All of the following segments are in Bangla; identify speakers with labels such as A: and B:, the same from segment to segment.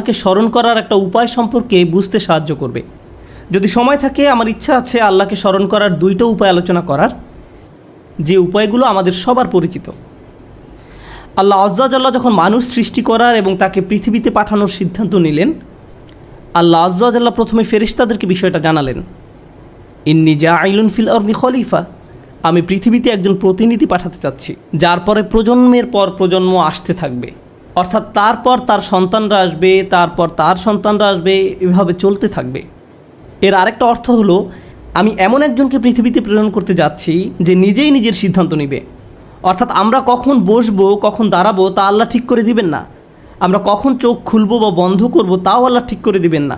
A: আল্লাহকে স্মরণ করার একটা উপায় সম্পর্কে বুঝতে সাহায্য করবে। যদি সময় থাকে আমার ইচ্ছা আছে আল্লাহকে স্মরণ করার দুইটা উপায় আলোচনা করার, যে উপায়গুলো আমাদের সবার পরিচিত। আল্লাহ আজ্জা জাল্লাহ যখন মানুষ সৃষ্টি করার এবং তাকে পৃথিবীতে পাঠানোর সিদ্ধান্ত নিলেন, আল্লাহ আজ্জা জাল্লাহ প্রথমে ফেরেশতাদেরকে বিষয়টা জানালেন, ইন্নী জাইলুন ফিল আরদি খলিফা, আমি পৃথিবীতে একজন প্রতিনিধি পাঠাতে চাচ্ছি, যার পরে প্রজন্মের পর প্রজন্ম আসতে থাকবে, অর্থাৎ তারপর তার সন্তানরা আসবে, তারপর তার সন্তানরা আসবে, এভাবে চলতে থাকবে। এর আরেকটা অর্থ হলো আমি এমন একজনকে পৃথিবীতে প্রেরণ করতে যাচ্ছি যে নিজেই নিজের সিদ্ধান্ত নেবে। অর্থাৎ আমরা কখন বসবো, কখন দাঁড়াবো তা আল্লাহ ঠিক করে দিবেন না, আমরা কখন চোখ খুলবো বা বন্ধ করব তাও আল্লাহ ঠিক করে দিবেন না,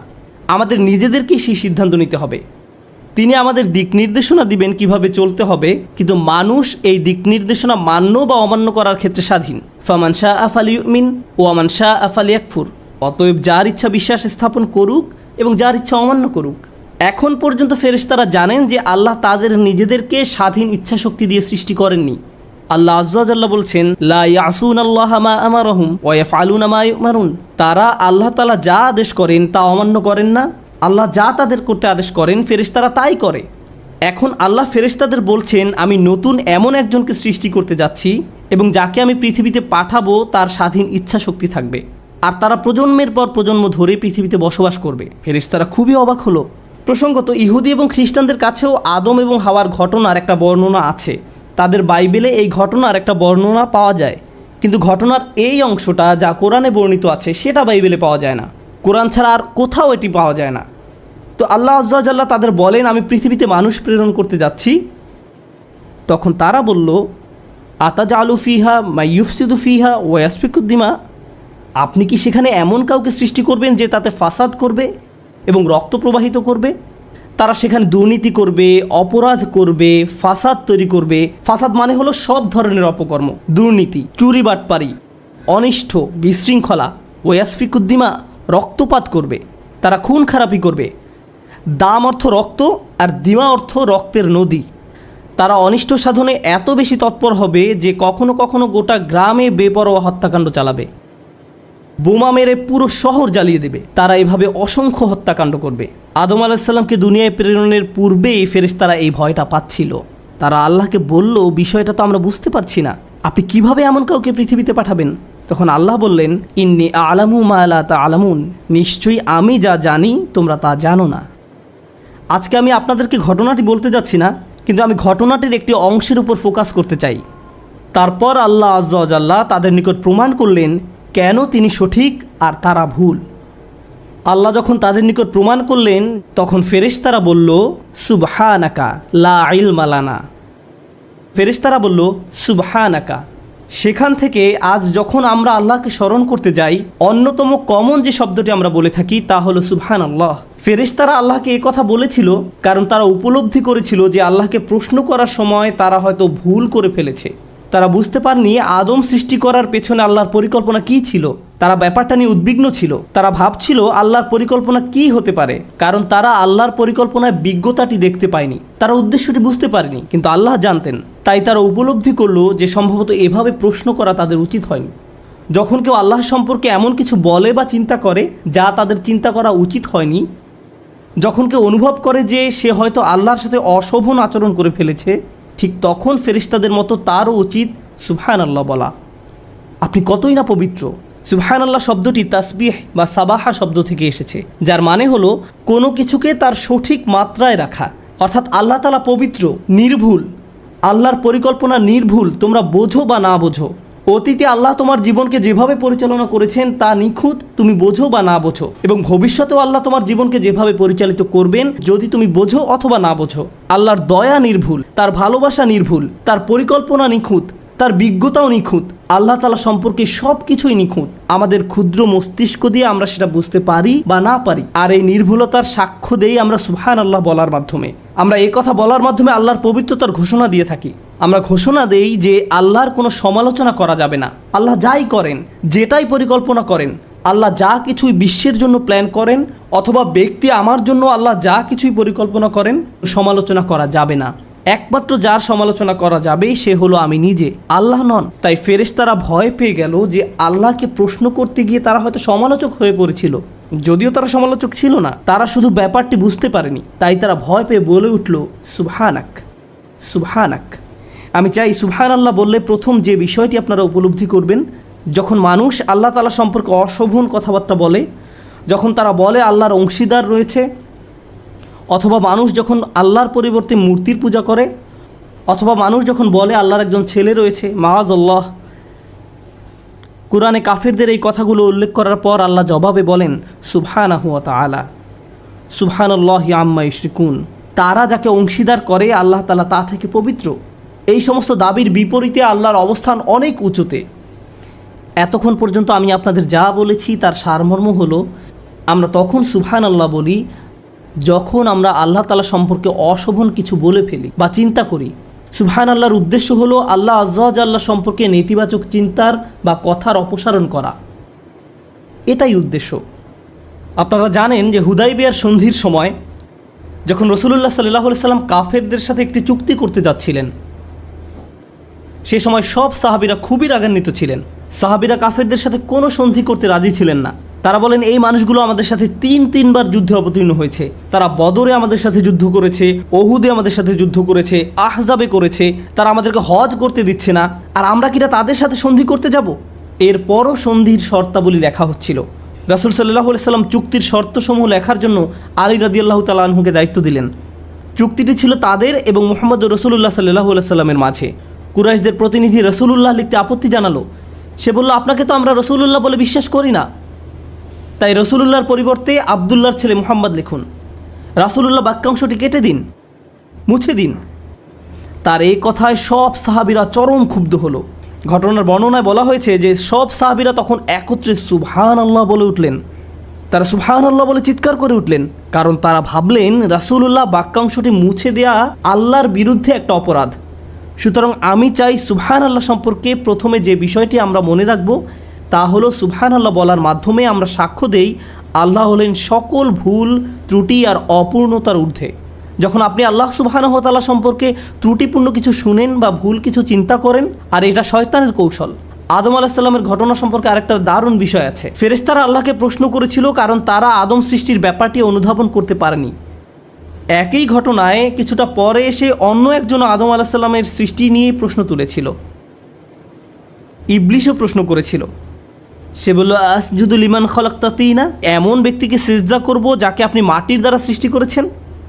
A: আমাদের নিজেদেরকেই সেই সিদ্ধান্ত নিতে হবে। তিনি আমাদের দিক নির্দেশনা দিবেন কিভাবে চলতে হবে, কিন্তু মানুষ এই দিক নির্দেশনা মান্য বা অমান্য করার ক্ষেত্রে স্বাধীন। ফামান শাআ ফালিউমিন ওয়া মান শাআ ফালিয়াকফুর, অতএব যার ইচ্ছা বিশ্বাস স্থাপন করুক এবং যার ইচ্ছা অমান্য করুক। এখন পর্যন্ত ফেরেশতারা জানেন যে আল্লাহ তাদের নিজেদেরকে স্বাধীন ইচ্ছা শক্তি দিয়ে সৃষ্টি করেননি। আল্লাহ আজ্জা জাল্লাহ বলছেন, লা ইয়াসুনাল্লাহা মা আমারহুম ওয়া ইয়াফআলুনা মা ইউমারুন, তারা আল্লাহ তাআলা যা আদেশ করেন তা অমান্য করেন না, আল্লাহ যা তাদের করতে আদেশ করেন ফেরেশতারা তাই করে। এখন আল্লাহ ফেরেশতাদের বলছেন, আমি নতুন এমন একজনকে সৃষ্টি করতে যাচ্ছি এবং যাকে আমি পৃথিবীতে পাঠাবো তার স্বাধীন ইচ্ছা শক্তি থাকবে, আর তারা প্রজন্মের পর প্রজন্ম ধরে পৃথিবীতে বসবাস করবে। ফেরেশতারা খুবই অবাক হলো। প্রসঙ্গত ইহুদি এবং খ্রিস্টানদের কাছেও আদম এবং হাওয়ার ঘটনার একটা বর্ণনা আছে, তাদের বাইবেলে এই ঘটনার একটা বর্ণনা পাওয়া যায়, কিন্তু ঘটনার এই অংশটা যা কোরআনে বর্ণিত আছে সেটা বাইবেলে পাওয়া যায় না, কোরআন ছাড়া আর কোথাও এটি পাওয়া যায় না। তো আল্লাহ আজ্জা জাল্লাহ তাদের বলেন, আমি পৃথিবীতে মানুষ প্রেরণ করতে যাচ্ছি। তখন তারা বলল, আতাজালু ফিহা মাইয়ুফসিদু ফিহা ওয়া ইয়াসফিকুদ দিমা, আপনি কি সেখানে এমন কাউকে সৃষ্টি করবেন যে তাতে ফাসাদ করবে এবং রক্ত প্রবাহিত করবে? তারা সেখানে দুর্নীতি করবে, অপরাধ করবে, ফাসাদ তৈরি করবে। ফাসাদ মানে হলো সব ধরনের অপকর্ম, দুর্নীতি, চুরি বাটপারি, অনিষ্ট, বিশৃঙ্খলা। ওয়া ইয়াসফিকুদ দিমা, রক্তপাত করবে, তারা খুন খারাপি করবে। দাম অর্থ রক্ত আর দিমা অর্থ রক্তের নদী। তারা অনিষ্ট সাধনে এত বেশি তৎপর হবে যে কখনো কখনো গোটা গ্রামে বেপরোয়া হত্যাকাণ্ড চালাবে, বোমা মেরে পুরো শহর জ্বালিয়ে দেবে। তারা এভাবে অসংখ্য হত্যাকাণ্ড করবে। আদম আলাইহিসসালামকে দুনিয়ায় প্রেরণের পূর্বেই ফেরেশতারা এই ভয়টা পাচ্ছিল। তারা আল্লাহকে বলল, বিষয়টা তো আমরা বুঝতে পারছি না, আপনি কিভাবে এমন কাউকে পৃথিবীতে পাঠাবেন? তখন আল্লাহ বললেন, ইন্নী আ'লামু মা লা তা'লামুন, নিশ্চয়ই আমি যা জানি তোমরা তা জানো না। আজকে আমি আপনাদেরকে ঘটনাটি বলতে যাচ্ছি না, কিন্তু আমি ঘটনাটির একটি অংশের উপর ফোকাস করতে চাই। তারপর আল্লাহ আজ্জা ওয়া জাল্লাহ তাদের নিকট প্রমাণ করলেন কেন তিনি সঠিক আর তারা ভুল। আল্লাহ যখন তাদের নিকট প্রমাণ করলেন তখন ফেরেশতারা বলল, সুবহানাকা লা ইলমা লানা। ফেরেশতারা বলল, সুবহানাকা। সেখান থেকে আজ যখন আমরা আল্লাহকে স্মরণ করতে যাই, অন্যতম কমন যে শব্দটি আমরা বলে থাকি তা হলো সুবহানাল্লাহ। ফেরেশতারা আল্লাহকে এই কথা বলেছিল কারণ তারা উপলব্ধি করেছিল যে আল্লাহকে প্রশ্ন করার সময় তারা হয়তো ভুল করে ফেলেছে। তারা বুঝতে পারেনি আদম সৃষ্টি করার পেছনে আল্লাহর পরিকল্পনা কী ছিল। তারা ব্যাপারটা নিয়ে উদ্বিগ্ন ছিল। তারা ভাবছিল আল্লাহর পরিকল্পনা কী হতে পারে, কারণ তারা আল্লাহর পরিকল্পনায় বিজ্ঞতাটি দেখতে পায়নি, তারা উদ্দেশ্যটি বুঝতে পারেনি, কিন্তু আল্লাহ জানতেন। তাই তারা উপলব্ধি করলো যে সম্ভবত এভাবে প্রশ্ন করা তাদের উচিত হয়নি। যখন কেউ আল্লাহ সম্পর্কে এমন কিছু বলে বা চিন্তা করে যা তাদের চিন্তা করা উচিত হয়নি, যখন কেউ অনুভব করে যে সে হয়তো আল্লাহর সাথে অশোভন আচরণ করে ফেলেছে, ঠিক তখন ফেরেশতাদের মতো তারও উচিত সুবহানাল্লাহ বলা। আপনি কতই না পবিত্র। সুবহানাল্লাহ শব্দটি তাসবিহ বা সাবাহা শব্দ থেকে এসেছে, যার মানে হলো কোনো কিছুকে তার সঠিক মাত্রায় রাখা। অর্থাৎ আল্লাহ তাআলা পবিত্র, নির্ভুল। আল্লাহর পরিকল্পনা নির্ভুল, তোমরা বোঝো বা না বোঝো। অতীতে আল্লাহ তোমার জীবনকে যেভাবে পরিচালনা করেছেন তা নিখুঁত, তুমি বোঝো বা না বোঝো, এবং ভবিষ্যতেও আল্লাহ তোমার জীবনকে যেভাবে পরিচালিত করবেন যদি তুমি বোঝো অথবা না বোঝো। আল্লাহর দয়া নির্ভুল, তার ভালোবাসা নির্ভুল, তার পরিকল্পনা নিখুঁত, তার বিজ্ঞতাও নিখুঁত। আল্লাহ তাআলা সম্পর্কে সব কিছুই নিখুঁত। আমাদের ক্ষুদ্র মস্তিষ্ক দিয়ে আমরা সেটা বুঝতে পারি বা না পারি, আর এই নির্ভুলতার সাক্ষ্য দেই আমরা সুবহানাল্লাহ বলার মাধ্যমে। আমরা এই কথা বলার মাধ্যমে আল্লাহর পবিত্রতার ঘোষণা দিয়ে থাকি। আমরা ঘোষণা দেই যে আল্লাহর কোনো সমালোচনা করা যাবে না। আল্লাহ যাই করেন, যেটাই পরিকল্পনা করেন, আল্লাহ যা কিছুই বিশ্বের জন্য প্ল্যান করেন, অথবা ব্যক্তি আমার জন্য আল্লাহ যা কিছুই পরিকল্পনা করেন, সমালোচনা করা যাবে না। একমাত্র যার সমালোচনা করা যাবে সে হলো আমি নিজে, আল্লাহ নন। তাই ফেরেশতারা ভয় পেয়ে গেল যে আল্লাহকে প্রশ্ন করতে গিয়ে তারা হয়তো সমালোচক হয়ে পড়েছিল। যদিও তারা সমালোচক ছিল না, তারা শুধু ব্যাপারটি বুঝতে পারেনি। তাই তারা ভয় পেয়ে বলে উঠল, সুবহানাক, সুবহানাক। আমি চাই সুবহান আল্লাহ বললে প্রথম যে বিষয়টি আপনারা উপলব্ধি করবেন, যখন মানুষ আল্লাহ তাআলা সম্পর্কে অশোভন কথাবার্তা বলে, যখন তারা বলে আল্লাহর অংশীদার রয়েছে, অথবা মানুষ যখন আল্লাহর পরিবর্তে মূর্তির পূজা করে, অথবা মানুষ যখন বলে আল্লাহর একজন ছেলে রয়েছে, মাআযাল্লাহ, কুরআনে কাফেরদের এই কথাগুলো উল্লেখ করার পর আল্লাহ জবাবে বলেন সুবহানাহু ওয়া তাআলা, সুবহানাল্লাহি আম্মা ইউশরিকুন। তারা যাকে অংশীদার করে আল্লাহ তাআলা তা থেকে পবিত্র। এই সমস্ত দাবির বিপরীতে আল্লাহর অবস্থান অনেক উঁচুতে। এতক্ষণ পর্যন্ত আমি আপনাদের যা বলেছি তার সারমর্ম হলো, আমরা তখন সুবহানাল্লাহ বলি যখন আমরা আল্লাহ তাআলা সম্পর্কে অশোভন কিছু বলে ফেলি বা চিন্তা করি। সুবহানাল্লাহর উদ্দেশ্য হলো আল্লাহ আযজা ওয়া জাল্লা সম্পর্কে নেতিবাচক চিন্তার বা কথার অপসারণ করা, এটাই উদ্দেশ্য। আপনারা জানেন যে হুদাইবিয়ার সন্ধির সময় যখন রাসূলুল্লাহ সাল্লাল্লাহু আলাইহি সাল্লাম কাফেরদের সাথে একটি চুক্তি করতে যাচ্ছিলেন, সে সময় সব সাহাবীরা খুবই রাগান্বিত ছিলেন। সাহাবীরা কাফেরদের সাথে কোনো সন্ধি করতে রাজি ছিলেন না। তারা বলেন, এই মানুষগুলো আমাদের সাথে তিনবার যুদ্ধে অবতীর্ণ হয়েছে। তারা বদরে আমাদের সাথে যুদ্ধ করেছে, ওহুদে আমাদের সাথে যুদ্ধ করেছে, আহজাবে করেছে। তারা আমাদেরকে হজ করতে দিচ্ছে না, আর আমরা কিনা তাদের সাথে সন্ধি করতে যাব? এরপরও সন্ধির শর্তাবলী লেখা হচ্ছিল। রাসূল সাল্লাল্লাহু আলাইহি সাল্লাম চুক্তির শর্তসমূহ লেখার জন্য আলী রাদিয়াল্লাহু তাআলা আনহুকে দায়িত্ব দিলেন। চুক্তিটি ছিল তাদের এবং মুহাম্মদ রাসূলুল্লাহ সাল্লাল্লাহু আলাইহি সাল্লামের মাঝে। কুরাইশদের প্রতিনিধি রাসূলুল্লাহ লিখতে আপত্তি জানালো। সে বলল, আপনাকে তো আমরা রাসূলুল্লাহ বলে বিশ্বাস করি না, তাই রাসূলুল্লাহর পরিবর্তে আবদুল্লাহর ছেলে মুহাম্মদ লিখুন। রাসূলুল্লাহ বাক্যাংশটি কেটে দিন, মুছে দিন। তার এই কথায় সব সাহাবীরা চরম ক্ষুব্ধ হলো। ঘটনার বর্ণনায় বলা হয়েছে যে সব সাহাবীরা তখন একত্রে সুবহানাল্লাহ বলে উঠলেন। তারা সুবহানাল্লাহ বলে চিৎকার করে উঠলেন, কারণ তারা ভাবলেন রাসূলুল্লাহ বাক্যাংশটি মুছে দেয়া আল্লাহর বিরুদ্ধে একটা অপরাধ। সুতরাং আমি চাই সুবহানাল্লাহ সম্পর্কে প্রথমে যে বিষয়টি আমরা মনে রাখব তা হলো সুবহানাল্লাহ বলার মাধ্যমে আমরা সাক্ষ্য দেই আল্লাহ হলেন সকল ভুল, ত্রুটি আর অপূর্ণতার ঊর্ধ্বে। যখন আপনি আল্লাহ সুবহানাহু ওয়া তাআলা সম্পর্কে ত্রুটিপূর্ণ কিছু শুনেন বা ভুল কিছু চিন্তা করেন, আর এটা শয়তানের কৌশল। আদম আলাইহিস সালামের ঘটনা সম্পর্কে আরেকটা দারুণ বিষয় আছে। ফেরেশতারা আল্লাহকে প্রশ্ন করেছিল কারণ তারা আদম সৃষ্টির ব্যাপারটি অনুধাবন করতে পারেনি। একই ঘটনায় কিছুটা পরে এসে অন্য একজন আদম আলাইহিস সালামের সৃষ্টি নিয়ে প্রশ্ন তুলেছিল। ইবলিসও প্রশ্ন করেছিল। সে বলল, আসজুদু লিমান খলাকতা তিনা, এমন ব্যক্তিকে সিজদা করব যাকে আপনি মাটির দ্বারা সৃষ্টি করেছেন?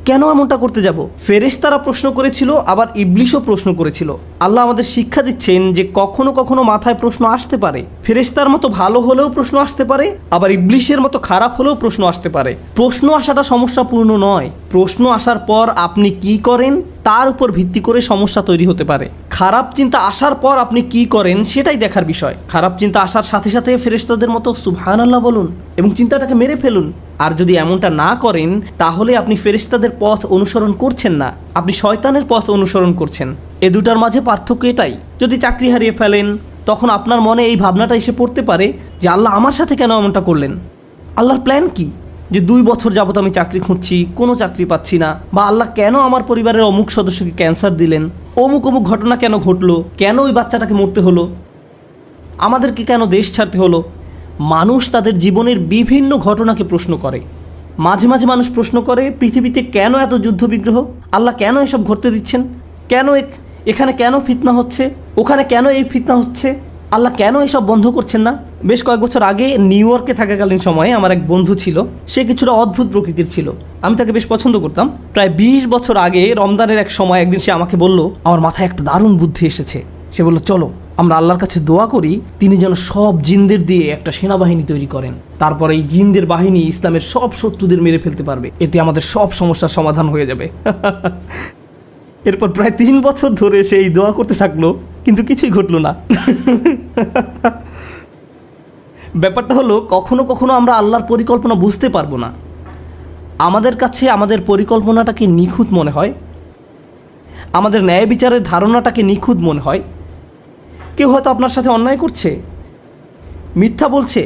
A: কেন এমনটা করতে যাব? ফেরেশতারা প্রশ্ন করেছিল, আবার ইবলিসও প্রশ্ন করেছিল। আল্লাহ আমাদের শিক্ষা দিচ্ছেন যে কখনো কখনো মাথায় প্রশ্ন আসতে পারে। ফেরেশতার মতো ভালো হলেও প্রশ্ন আসতে পারে, আবার ইবলিসের মতো খারাপ হলেও প্রশ্ন আসতে পারে। প্রশ্ন আসাটা সমস্যাপূর্ণ নয়, প্রশ্ন আসার পর আপনি কি করেন তার উপর ভিত্তি করে সমস্যা তৈরি হতে পারে। খারাপ চিন্তা আসার পর আপনি কি করেন সেটাই দেখার বিষয়। খারাপ চিন্তা আসার সাথে সাথে ফেরেশতাদের মতো সুবহানাল্লাহ বলুন এবং চিন্তাটাকে মেরে ফেলুন। আর যদি এমনটা না করেন তাহলে আপনি ফেরেশতাদের পথ অনুসরণ করছেন না, আপনি শয়তানের পথ অনুসরণ করছেন। এ দুটার মাঝে পার্থক্য এটাই। যদি চাকরি হারিয়ে ফেলেন তখন আপনার মনে এই ভাবনাটা এসে পড়তে পারে যে আল্লাহ আমার সাথে কেন এমনটা করলেন? আল্লাহর প্ল্যান কি? যে 2 বছর যাবত আমি চাকরি খুঁজছি, কোনো চাকরি পাচ্ছি না, বা আল্লাহ কেন আমার পরিবারের অমুক সদস্যকে ক্যান্সার দিলেন, অমুক অমুক ঘটনা কেন ঘটলো, কেন ওই বাচ্চাটাকে মরতে হলো, আমাদেরকে কেন দেশ ছাড়তে হলো? মানুষ তাদের জীবনের বিভিন্ন ঘটনাকে প্রশ্ন করে। মাঝে মাঝে মানুষ প্রশ্ন করে, পৃথিবীতে কেন এত যুদ্ধ বিগ্রহ? আল্লাহ কেন এসব ঘটতে দিচ্ছেন? কেন এখানে কেন ফিতনা হচ্ছে, ওখানে কেন এই ফিতনা হচ্ছে? আল্লাহ কেন এসব বন্ধ করছেন না? বেশ কয়েক বছর আগে নিউ ইয়র্কে থাকাকালীন সময়ে আমার এক বন্ধু ছিল। সে কিছুটা অদ্ভুত প্রকৃতির ছিল, আমি তাকে বেশ পছন্দ করতাম। প্রায় 20 বছর আগে রমজানের এক সময় একদিন সে আমাকে বলল, আমার মাথায় একটা দারুণ বুদ্ধি এসেছে। সে বলল, চলো আমরা আল্লাহর কাছে দোয়া করি তিনি যেন সব জিনদের দিয়ে একটা সেনাবাহিনী তৈরি করেন। তারপর এই জিনদের বাহিনী ইসলামের সব শত্রুদের মেরে ফেলতে পারবে, এতে আমাদের সব সমস্যার সমাধান হয়ে যাবে। এরপর প্রায় 3 বছর ধরে সে এই দোয়া করতে থাকলো, কিন্তু কিছুই ঘটলো না। ব্যাপারটা হলো, কখনো কখনো আমরা আল্লাহর পরিকল্পনা বুঝতে পারবো না। আমাদের কাছে আমাদের পরিকল্পনাটাকে নিখুঁত মনে হয়, আমাদের ন্যায় বিচারের ধারণাটাকে নিখুঁত মনে হয়। কেউ হয়তো আপনার সাথে অন্যায় করছে, মিথ্যা বলছে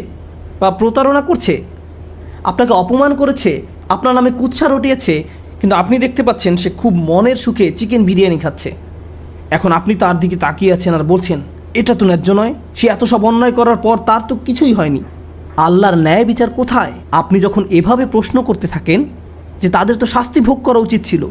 A: বা প্রতারণা করছে, আপনাকে অপমান করেছে, আপনার নামে কুৎসা রটিয়েছে, কিন্তু আপনি দেখতে পাচ্ছেন সে খুব মনের সুখে চিকেন বিরিয়ানি খাচ্ছে। এখন আপনি তার দিকে তাকিয়ে আছেন আর বলছেন, এটা তো ন্যায্য নয়, সে এত সব অন্যায় করার পর তার তো কিছুই হয়নি, আল্লাহর ন্যায় বিচার কোথায়? আপনি যখন এভাবে প্রশ্ন করতে থাকেন যে তাদের তো শাস্তি ভোগ করা উচিত ছিল,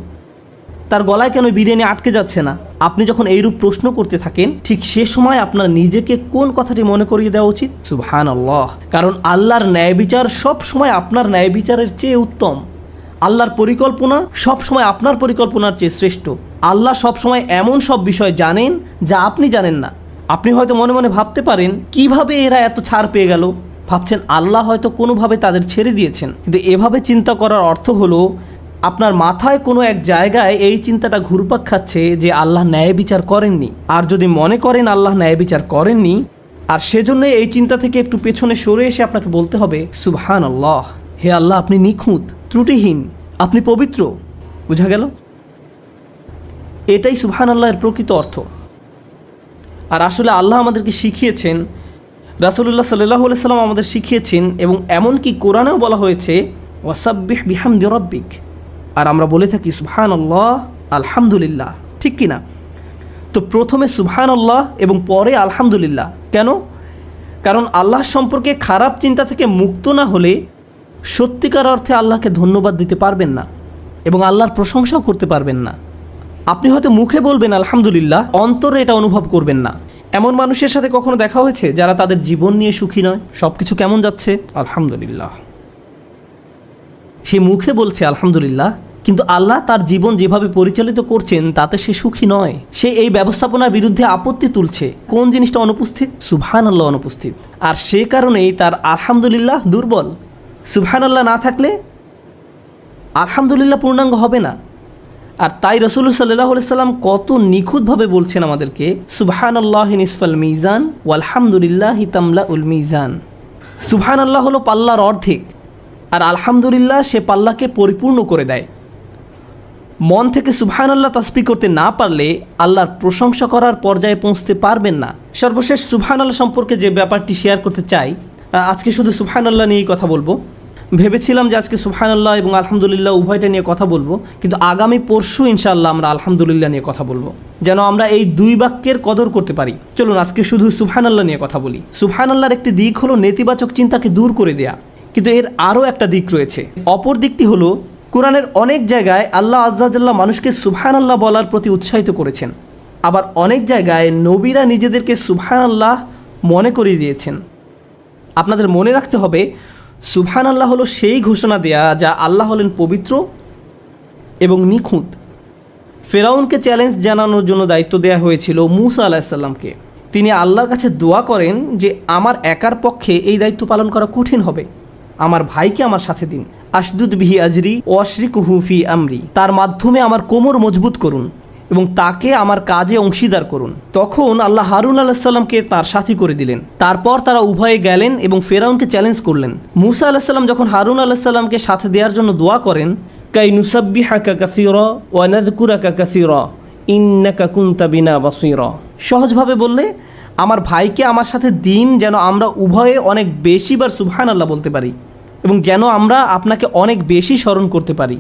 A: তার গলায় কেন বিরিয়ানি আটকে যাচ্ছে না, আপনি যখন এইরূপ প্রশ্ন করতে থাকেন, ঠিক সে সময় আপনার নিজেকে কোন কথাটি মনে করিয়ে দেওয়া উচিত? সুবহানাল্লাহ। কারণ আল্লাহর ন্যায় বিচার সব সময় আপনার ন্যায় বিচারের চেয়ে উত্তম। আল্লাহর পরিকল্পনা সব সময় আপনার পরিকল্পনার চেয়ে শ্রেষ্ঠ। আল্লাহ সব সময় এমন সব বিষয় জানেন যা আপনি জানেন না। আপনি হয়তো মনে মনে ভাবতে পারেন, কিভাবে এরা এত ছাড় পেয়ে গেল? ভাবছেন আল্লাহ হয়তো কোনোভাবে তাদের ছেড়ে দিয়েছেন। কিন্তু এভাবে চিন্তা করার অর্থ হলো আপনার মাথায় কোনো এক জায়গায় এই চিন্তাটা ঘুরপাক খাচ্ছে যে আল্লাহ ন্যায় বিচার করেননি। আর যদি মনে করেন আল্লাহ ন্যায় বিচার করেননি, আর সেজন্য এই চিন্তা থেকে একটু পেছনে সরে এসে আপনাকে বলতে হবে, সুবহানাল্লাহ, হে আল্লাহ, আপনি নিখুঁত, ত্রুটিহীন, আপনি পবিত্র। বুঝা গেল? এটাই সুবহানাল্লাহের প্রকৃত অর্থ। আর আসলে আল্লাহ আমাদেরকে শিখিয়েছেন, রাসূলুল্লাহ সাল্লাল্লাহু আলাইহি সাল্লাম আমাদের শিখিয়েছেন, এবং এমনকি কোরআনেও বলা হয়েছে, ওয়াসাব্বিহ বিহামদি রাব্বিক। আর আমরা বলে থাকি সুবহানাল্লাহ, আলহামদুলিল্লাহ, ঠিক কি না? তো প্রথমে সুবহানাল্লাহ এবং পরে আলহামদুলিল্লাহ। কেন? কারণ আল্লাহ সম্পর্কে খারাপ চিন্তা থেকে মুক্ত না হলে সত্যিকার অর্থে আল্লাহকে ধন্যবাদ দিতে পারবেন না এবং আল্লাহর প্রশংসাও করতে পারবেন না। আপনি হয়তো মুখে বলবেন আলহামদুলিল্লাহ, অন্তরে এটা অনুভব করবেন না। এমন মানুষের সাথে কখনো দেখা হয়েছে যারা তাদের জীবন নিয়ে সুখী নয়? সব কিছু কেমন যাচ্ছে? আলহামদুলিল্লাহ। সে মুখে বলছে আলহামদুলিল্লাহ, কিন্তু আল্লাহ তার জীবন যেভাবে পরিচালিত করছেন তাতে সে সুখী নয়। সে এই ব্যবস্থাপনার বিরুদ্ধে আপত্তি তুলছে। কোন জিনিসটা অনুপস্থিত? সুবহানাল্লাহ অনুপস্থিত। আর সে কারণেই তার আলহামদুলিল্লাহ দুর্বল। সুবহানাল্লাহ না থাকলে আলহামদুলিল্লাহ পূর্ণাঙ্গ হবে না। আর তাই রাসূলুল্লাহ সাল্লাল্লাহু আলাইহি সাল্লাম কত নিখুঁতভাবে বলছেন আমাদেরকে, সুবহানাল্লাহি নিসফাল মিজান ওয়ালহামদুলিল্লাহি তামলাউল মিজান। সুবহানাল্লাহ হলো পাল্লার অর্ধেক, আর আলহামদুলিল্লাহ সে পাল্লাকে পরিপূর্ণ করে দেয়। মন থেকে সুবহানাল্লাহ তাসবিহ করতে না পারলে আল্লাহর প্রশংসা করার পর্যায়ে পৌঁছতে পারবেন না। সর্বশেষ সুবহানাল্লাহ সম্পর্কে যে ব্যাপারটি শেয়ার করতে চাই, আজকে শুধু সুবহানাল্লাহ নিয়েই কথা বলবো। ভেবেছিলাম যে আজকে সুবহানাল্লাহ এবং আলহামদুলিল্লাহ উভয়টা নিয়ে কথা বলবো, কিন্তু আগামী পরশু ইনশাআল্লাহ আমরা আলহামদুলিল্লাহ নিয়ে কথা বলবো, যেন আমরা এই দুই বাক্যের কদর করতে পারি। চলুন আজকে শুধু সুবহানাল্লাহ নিয়ে কথা বলি। সুবহানাল্লাহর একটি দিক হলো নেতিবাচক চিন্তাকে দূর করে দেয়া, কিন্তু এর আরও একটা দিক রয়েছে। অপর দিকটি হলো, কোরআনের অনেক জায়গায় আল্লাহ আজ্জা জাল্লাহ মানুষকে সুবহানাল্লাহ বলার প্রতি উৎসাহিত করেছেন, আবার অনেক জায়গায় নবীরা নিজেদেরকে সুবহানাল্লাহ মনে করিয়ে দিয়েছেন। আপনাদের মনে রাখতে হবে, সুবহানাল্লাহ হলো সেই ঘোষণা দেয়া যা আল্লাহ হলেন পবিত্র এবং নিখুঁত। ফেরাউনকে চ্যালেঞ্জ জানানোর জন্য দায়িত্ব দেওয়া হয়েছিল মূসা আলাইহিস সালামকে। তিনি আল্লাহর কাছে দোয়া করেন যে আমার একার পক্ষে এই দায়িত্ব পালন করা কঠিন হবে, আমার ভাইকে আমার সাথে দিন। আশদুদ বিহি আজরি ওয়াশরিকুহু ফি আমরি, তার মাধ্যমে আমার কোমর মজবুত করুন এবং তাকে আমার কাজে অংশীদার করুন। তখন আল্লাহ হারুন আলাইহিস সালামকে তার সাথী করে দিলেন। তারপর তারা উভয়ে গেলেন এবং ফেরাউনকে চ্যালেঞ্জ করলেন। মূসা আলাইহিস সালাম যখন হারুন আলাইহিস সালামকে সাথে দেওয়ার জন্য দোয়া করেন, কাই নুসাব্বিহাকা কাসীরা ওয়া নাযকুরাকা কাসীরা ইন্নাকা কুনতা বিনা বাসীরা, সহজভাবে বললে আমার ভাইকে আমার সাথে দিন, যেন আমরা উভয়ে অনেক বেশিবার সুবহানাল্লাহ বলতে পারি এবং যেন আমরা আপনাকে অনেক বেশি স্মরণ করতে পারি।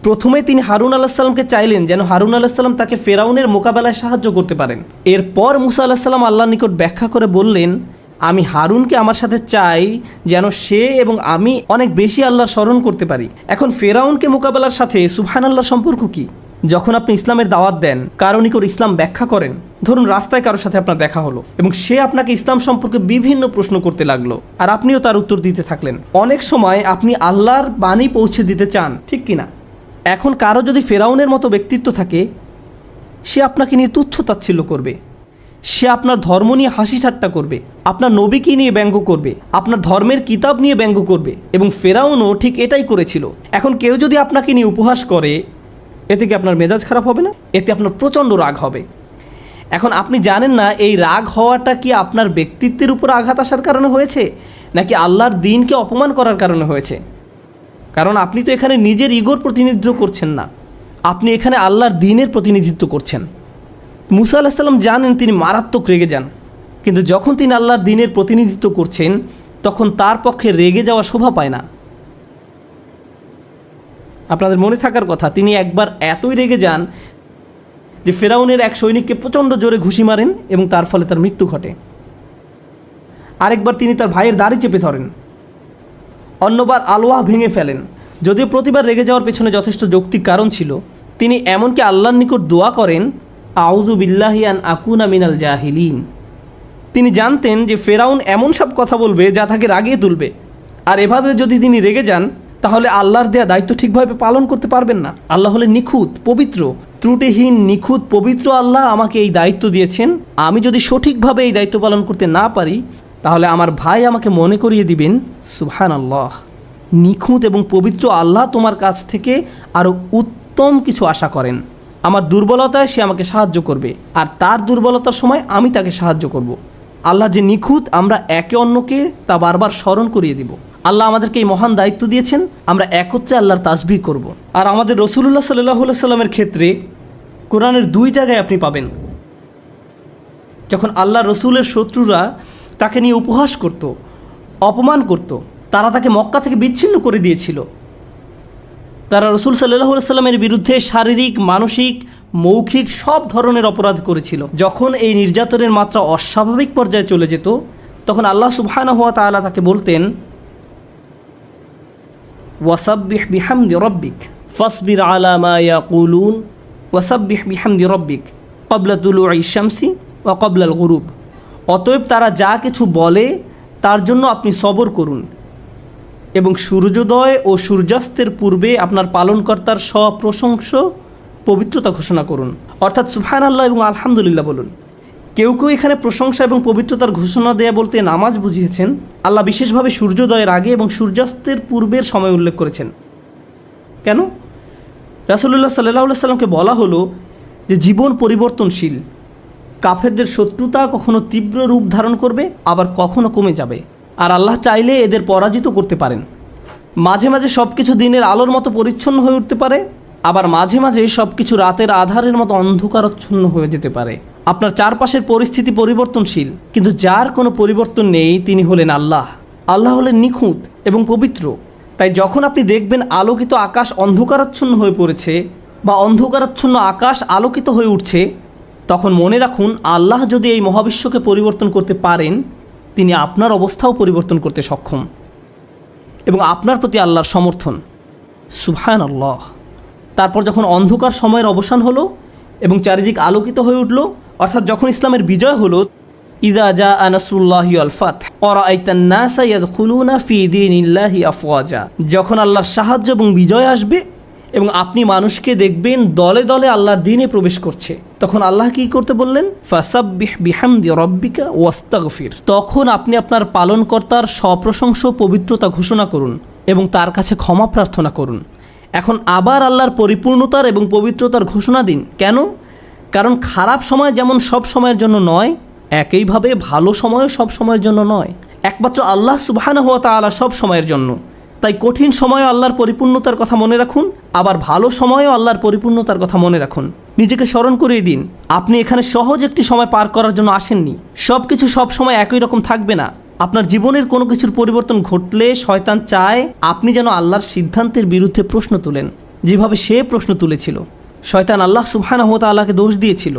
A: প্রথমে তিনি হারুন আলাইহিস সালামকে চাইলেন যেন হারুন আলাইহিস সালাম তাকে ফেরাউনের মোকাবেলায় সাহায্য করতে পারেন। এরপর মূসা আলাইহিস সালাম আল্লাহর নিকট ব্যাখ্যা করে বললেন, আমি হারুনকে আমার সাথে চাই যেন সে এবং আমি অনেক বেশি আল্লাহর স্মরণ করতে পারি। এখন ফেরাউনকে মোকাবেলার সাথে সুবহানাল্লাহর সম্পর্ক কি? যখন আপনি ইসলামের দাওয়াত দেন, কারো নিকট ইসলাম ব্যাখ্যা করেন, ধরুন রাস্তায় কারোর সাথে আপনার দেখা হলো এবং সে আপনাকে ইসলাম সম্পর্কে বিভিন্ন প্রশ্ন করতে লাগলো, আর আপনিও তার উত্তর দিতে থাকলেন। অনেক সময় আপনি আল্লাহর বাণী পৌঁছে দিতে চান, ঠিক কিনা? এখন কারো যদি ফেরাউনের মতো ব্যক্তিত্ব থাকে, সে আপনাকে নিয়ে তুচ্ছ তাচ্ছিল্য করবে, সে আপনার ধর্ম নিয়ে হাসি ঠাট্টা করবে, আপনার নবীকে নিয়ে ব্যঙ্গ করবে, আপনার ধর্মের কিতাব নিয়ে ব্যঙ্গ করবে, এবং ফেরাউনও ঠিক এটাই করেছিল। এখন কেউ যদি আপনাকে নিয়ে উপহাস করে, এতে কি আপনার মেজাজ খারাপ হবে না? এতে আপনার প্রচণ্ড রাগ হবে। এখন আপনি জানেন না এই রাগ হওয়াটা কি আপনার ব্যক্তিত্বের উপর আঘাত আসার কারণে হয়েছে, নাকি আল্লাহর দ্বীনকে অপমান করার কারণে হয়েছে? কারণ আপনি তো এখানে নিজের ইগোর প্রতিনিধিত্ব করছেন না, আপনি এখানে আল্লাহর দ্বীনের প্রতিনিধিত্ব করছেন। মূসা আলাইহিস সালাম জানেন তিনি মারাত্মক রেগে যান, কিন্তু যখন তিনি আল্লাহর দ্বীনের প্রতিনিধিত্ব করছেন, তখন তার পক্ষে রেগে যাওয়া শোভা পায় না। আপনাদের মনে থাকার কথা, তিনি একবার এতই রেগে যান যে ফেরাউনের এক সৈনিককে প্রচণ্ড জোরে ঘুষি মারেন এবং তার ফলে তার মৃত্যু ঘটে। আরেকবার তিনি তার ভাইয়ের দাড়ি চেপে ধরেন, অন্যবার আলোয়া ভেঙে ফেলেন। যদিও প্রতিবার রেগে যাওয়ার পেছনে যথেষ্ট যৌক্তিক কারণ ছিল, তিনি এমনকি আল্লাহর নিকট দোয়া করেন, আউযু বিল্লাহি আন আকুনা মিনাল জাহিলিন। তিনি জানতেন যে ফেরাউন এমন সব কথা বলবে যা তাকে রাগিয়ে তুলবে, আর এভাবে যদি তিনি রেগে যান তাহলে আল্লাহর দেয়া দায়িত্ব ঠিকভাবে পালন করতে পারবেন না। আল্লাহ হলেন নিখুঁত, পবিত্র, ত্রুটিহীন, নিখুঁত, পবিত্র আল্লাহ আমাকে এই দায়িত্ব দিয়েছেন। আমি যদি সঠিকভাবে এই দায়িত্ব পালন করতে না পারি তাহলে আমার ভাই আমাকে মনে করিয়ে দিবেন, সুবহানাল্লাহ, নিখুঁত এবং পবিত্র আল্লাহ তোমার কাছ থেকে আরও উত্তম কিছু আশা করেন। আমার দুর্বলতায় সে আমাকে সাহায্য করবে, আর তার দুর্বলতার সময় আমি তাকে সাহায্য করব। আল্লাহ যে নিখুঁত আমরা একে অন্যকে তা বারবার স্মরণ করিয়ে দিব। আল্লাহ আমাদেরকে এই মহান দায়িত্ব দিয়েছেন, আমরা একত্রে আল্লাহর তাসবিহ করব। আর আমাদের রাসূলুল্লাহ সাল্লাল্লাহু আলাইহি সাল্লামের ক্ষেত্রে কোরআনের 2 জায়গায় আপনি পাবেন যখন আল্লাহ রসুলের শত্রুরা তাকে নিয়ে উপহাস করত, অপমান করত, তারা তাকে মক্কা থেকে বিচ্ছিন্ন করে দিয়েছিল। তারা রসুল সাল্লাল্লাহু আলাইহি সাল্লামের বিরুদ্ধে শারীরিক, মানসিক, মৌখিক সব ধরনের অপরাধ করেছিল। যখন এই নির্যাতনের মাত্রা অস্বাভাবিক পর্যায়ে চলে যেত তখন আল্লাহ সুবহানাহু ওয়া তাআলা তাকে বলতেন, ওয়াসাব্বিহ বিহামদি রব্বিক ফাসবির আলা মা ইয়াকুলুন ওয়াসাব্বিহ বিহামদি রব্বিক ক্বাবলা তুলুই শামসি ওয়া ক্বাবলাল গুরুব। অতএব তারা যা কিছু বলে তার জন্য আপনি সবর করুন এবং সূর্যোদয় ও সূর্যাস্তের পূর্বে আপনার পালনকর্তার সপ্রশংস পবিত্রতা ঘোষণা করুন, অর্থাৎ সুবহানাল্লাহ এবং আলহামদুলিল্লাহ বলুন। কেউ কেউ এখানে প্রশংসা এবং পবিত্রতার ঘোষণা দেয়া বলতে নামাজ বুঝিয়েছেন। আল্লাহ বিশেষভাবে সূর্যোদয়ের আগে এবং সূর্যাস্তের পূর্বের সময় উল্লেখ করেছেন। কেন? রাসূলুল্লাহ সাল্লাল্লাহু আলাইহি সাল্লামকে বলা হলো যে জীবন পরিবর্তনশীল, কাফেরদের শত্রুতা কখনো তীব্র রূপ ধারণ করবে, আবার কখনো কমে যাবে, আর আল্লাহ চাইলে এদের পরাজিত করতে পারেন। মাঝে মাঝে সব কিছু দিনের আলোর মতো পরিচ্ছন্ন হয়ে উঠতে পারে, আবার মাঝে মাঝে সব কিছু রাতের আধারের মতো অন্ধকারাচ্ছন্ন হয়ে যেতে পারে। আপনার চারপাশের পরিস্থিতি পরিবর্তনশীল, কিন্তু যার কোনো পরিবর্তন নেই তিনি হলেন আল্লাহ। আল্লাহ হলেন নিখুঁত এবং পবিত্র। তাই যখন আপনি দেখবেন আলোকিত আকাশ অন্ধকারাচ্ছন্ন হয়ে পড়েছে বা অন্ধকারাচ্ছন্ন আকাশ আলোকিত হয়ে উঠছে, তখন মনে রাখুন আল্লাহ যদি এই মহাবিশ্বকে পরিবর্তন করতে পারেন, তিনি আপনার অবস্থাও পরিবর্তন করতে সক্ষম এবং আপনার প্রতি আল্লাহর সমর্থন। সুবহানাল্লাহ। তারপর যখন অন্ধকার সময়ের অবসান হলো এবং চারিদিক আলোকিত হয়ে উঠল, অর্থাৎ যখন ইসলামের বিজয় হলো, ইযা জাআ নাসরুল্লাহি ওয়াল ফাতহ ওয়া রাআইতান নাসা ইয়াদখুলুনা ফি দীনিল্লাহি আফওয়াজা, যখন আল্লাহর সাহায্য এবং বিজয় আসবে এবং আপনি মানুষকে দেখবেন দলে দলে আল্লাহর দ্বীনে প্রবেশ করছে, তখন আল্লাহ কি করতে বললেন? ফাসাব্বিহ বিহামদি রব্বিকা ওয়াস্তাগফির। তখন আপনি আপনার পালনকর্তার সপ্রশংস পবিত্রতা ঘোষণা করুন এবং তার কাছে ক্ষমা প্রার্থনা করুন। এখন আবার আল্লাহর পরিপূর্ণতার এবং পবিত্রতার ঘোষণা দিন। কেন? কারণ খারাপ সময় যেমন সব সময়ের জন্য নয়, একইভাবে ভালো সময়ও সব সময়ের জন্য নয়। একমাত্র আল্লাহ সুবহানাহু ওয়া তাআলা সব সময়ের জন্য। তাই কঠিন সময়ও আল্লাহর পরিপূর্ণতার কথা মনে রাখুন, আবার ভালো সময়ও আল্লাহর পরিপূর্ণতার কথা মনে রাখুন। নিজেকে স্মরণ করিয়ে দিন আপনি এখানে সহজ একটি সময় পার করার জন্য আসেননি। সব কিছু সব সময় একই রকম থাকবে না। আপনার জীবনের কোনো কিছুর পরিবর্তন ঘটলে শয়তান চায় আপনি যেন আল্লাহর সিদ্ধান্তের বিরুদ্ধে প্রশ্ন তুলেন, যেভাবে সে প্রশ্ন তুলেছিল। শয়তান আল্লাহ সুবহানাহু ওয়া তাআলাকে দোষ দিয়েছিল,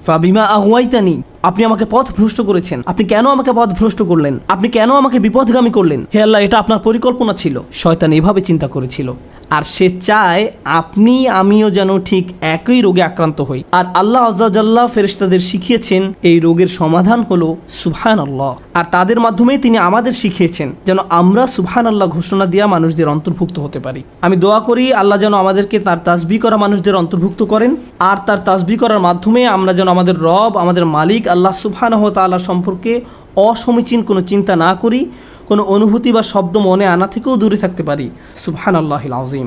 A: ফাবিমা আগওয়াইতানি, আপনি আমাকে পথ ভ্রষ্ট করেছেন, আপনি কেন আমাকে পথ ভ্রষ্ট করলেন, আপনি কেন আমাকে বিপথগামী করলেন, হে আল্লাহ এটা আপনার পরিকল্পনা ছিল। শয়তান এভাবে চিন্তা করেছিল, আর সে চায় আপনি আমিও যেন ঠিক একই রোগে আক্রান্ত হই। আর আল্লাহ আযজা জাল্লা ফেরেশতাদের শিখিয়েছেন এই রোগের সমাধান হলো সুবহানাল্লাহ, আর তাদের মাধ্যমেই তিনি আমাদের শিখিয়েছেন যেন আমরা সুবহানাল্লাহ ঘোষণা দিয়া মানুষদের অন্তর্ভুক্ত হতে পারি। আমি দোয়া করি আল্লাহ যেন আমাদেরকে তার তাসবিহ করা মানুষদের অন্তর্ভুক্ত করেন, আর তার তাসবিহ করার মাধ্যমে আমরা যেন আমাদের রব, আমাদের মালিক আল্লাহ সুবহানাহু ওয়া তাআলা সম্পর্কে অসমীচীন কোনো চিন্তা না করি, কোনো অনুভূতি বা শব্দ মনে আনা থেকেও দূরে থাকতে পারি। সুবহানাল্লাহিল আযীম।